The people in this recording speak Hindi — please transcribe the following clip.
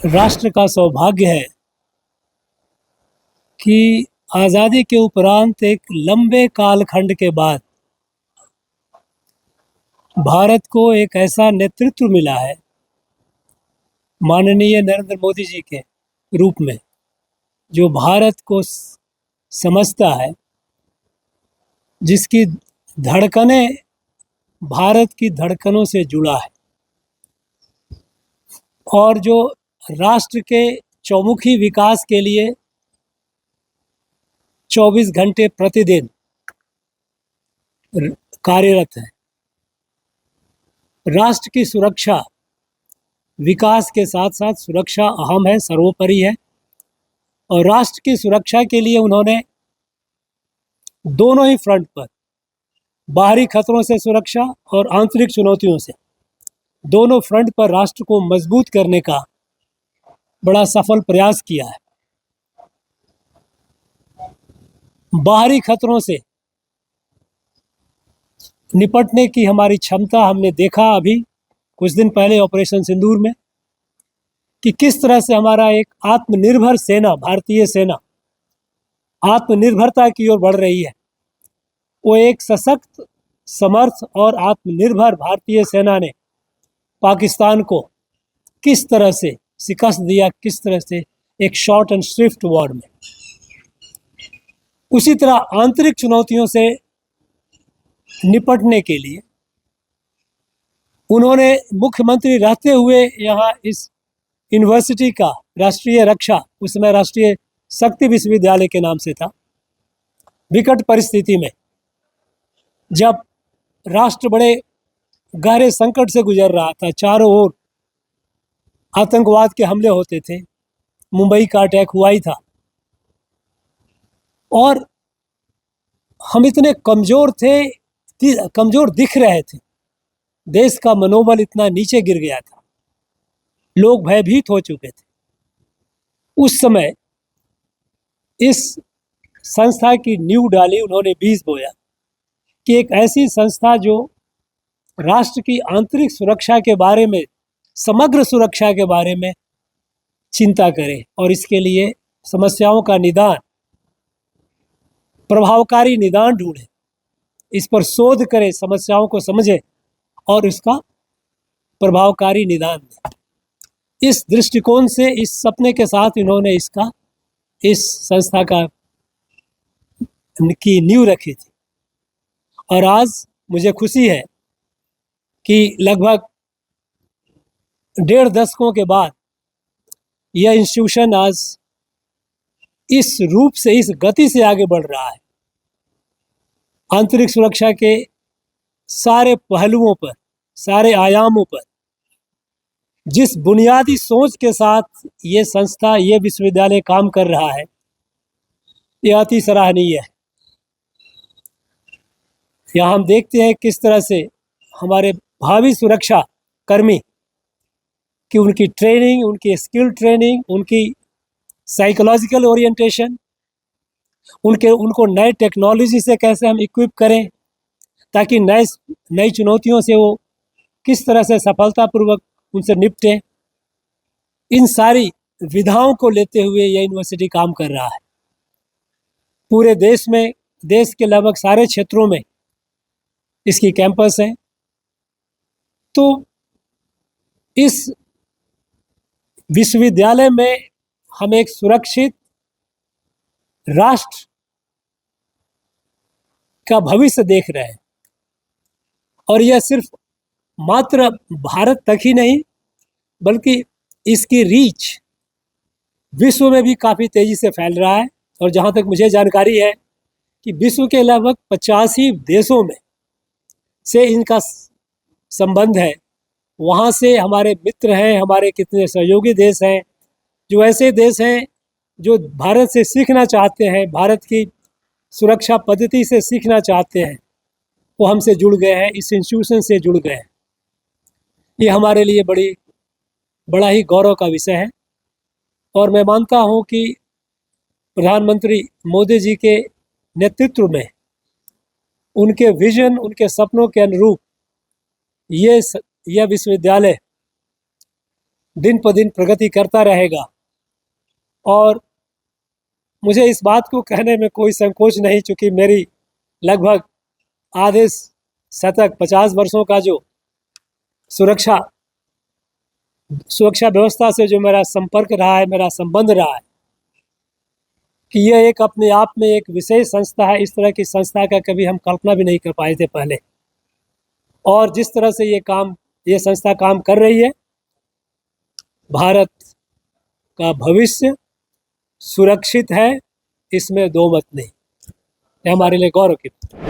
राष्ट्र का सौभाग्य है कि आज़ादी के उपरांत एक लंबे कालखंड के बाद भारत को एक ऐसा नेतृत्व मिला है माननीय नरेंद्र मोदी जी के रूप में, जो भारत को समझता है, जिसकी धड़कनें भारत की धड़कनों से जुड़ा है और जो राष्ट्र के चौमुखी विकास के लिए 24 घंटे प्रतिदिन कार्यरत है। राष्ट्र की सुरक्षा, विकास के साथ साथ सुरक्षा अहम है, सर्वोपरि है। और राष्ट्र की सुरक्षा के लिए उन्होंने दोनों ही फ्रंट पर, बाहरी खतरों से सुरक्षा और आंतरिक चुनौतियों से, दोनों फ्रंट पर राष्ट्र को मजबूत करने का बड़ा सफल प्रयास किया है। बाहरी खतरों से निपटने की हमारी क्षमता हमने देखा अभी कुछ दिन पहले ऑपरेशन सिंदूर में, कि किस तरह से हमारा एक आत्मनिर्भर सेना, भारतीय सेना आत्मनिर्भरता की ओर बढ़ रही है। वो एक सशक्त, समर्थ और आत्मनिर्भर भारतीय सेना ने पाकिस्तान को किस तरह से शिकस्त दिया, किस तरह से एक शॉर्ट एंड स्विफ्ट वॉर में। उसी तरह आंतरिक चुनौतियों से निपटने के लिए उन्होंने मुख्यमंत्री रहते हुए यहाँ इस यूनिवर्सिटी का राष्ट्रीय रक्षा, उस समय राष्ट्रीय शक्ति विश्वविद्यालय के नाम से था, विकट परिस्थिति में जब राष्ट्र बड़े गहरे संकट से गुजर रहा था, चारों ओर आतंकवाद के हमले होते थे, मुंबई का अटैक हुआ ही था और हम इतने कमज़ोर थे, कमज़ोर दिख रहे थे, देश का मनोबल इतना नीचे गिर गया था, लोग भयभीत हो चुके थे। उस समय इस संस्था की नींव डाली उन्होंने, बीज बोया कि एक ऐसी संस्था जो राष्ट्र की आंतरिक सुरक्षा के बारे में, समग्र सुरक्षा के बारे में चिंता करे और इसके लिए समस्याओं का निदान, प्रभावकारी निदान ढूंढे, इस पर शोध करे, समस्याओं को समझे और इसका प्रभावकारी निदान दे। इस दृष्टिकोण से, इस सपने के साथ इन्होंने इस संस्था की नींव रखी थी। और आज मुझे खुशी है कि लगभग 1.5 दशकों के बाद यह इंस्टीट्यूशन आज इस रूप से, इस गति से आगे बढ़ रहा है। आंतरिक सुरक्षा के सारे पहलुओं पर, सारे आयामों पर जिस बुनियादी सोच के साथ ये संस्था, ये विश्वविद्यालय काम कर रहा है, यह अति सराहनीय है। यहाँ हम देखते हैं किस तरह से हमारे भावी सुरक्षा कर्मी कि उनकी ट्रेनिंग, उनकी स्किल ट्रेनिंग, उनकी साइकोलॉजिकल ओरिएंटेशन, उनको नए टेक्नोलॉजी से कैसे हम इक्विप करें ताकि नई चुनौतियों से वो किस तरह से सफलतापूर्वक उनसे निपटें, इन सारी विधाओं को लेते हुए यह यूनिवर्सिटी काम कर रहा है। पूरे देश में, देश के लगभग सारे क्षेत्रों में इसकी कैंपस है। तो इस विश्वविद्यालय में हम एक सुरक्षित राष्ट्र का भविष्य देख रहे हैं और यह सिर्फ मात्र भारत तक ही नहीं, बल्कि इसकी रीच विश्व में भी काफ़ी तेज़ी से फैल रहा है। और जहाँ तक मुझे जानकारी है कि विश्व के लगभग 85 देशों में से इनका संबंध है। वहाँ से हमारे मित्र हैं, हमारे कितने सहयोगी देश हैं, जो ऐसे देश हैं जो भारत से सीखना चाहते हैं, भारत की सुरक्षा पद्धति से सीखना चाहते हैं, वो हमसे जुड़ गए हैं, इस इंस्टीट्यूशन से जुड़ गए हैं। ये हमारे लिए बड़ा ही गौरव का विषय है। और मैं मानता हूँ कि प्रधानमंत्री मोदी जी के नेतृत्व में, उनके विजन, उनके सपनों के अनुरूप यह विश्वविद्यालय दिन पर दिन प्रगति करता रहेगा। और मुझे इस बात को कहने में कोई संकोच नहीं, चूँकि मेरी लगभग आधे शतक 50 वर्षों का जो सुरक्षा व्यवस्था से जो मेरा संपर्क रहा है, मेरा संबंध रहा है, कि यह एक अपने आप में एक विशेष संस्था है। इस तरह की संस्था का कभी हम कल्पना भी नहीं कर पाए थे पहले। और जिस तरह से ये संस्था काम कर रही है, भारत का भविष्य सुरक्षित है, इसमें दो मत नहीं। ये हमारे लिए गौरव की बात है।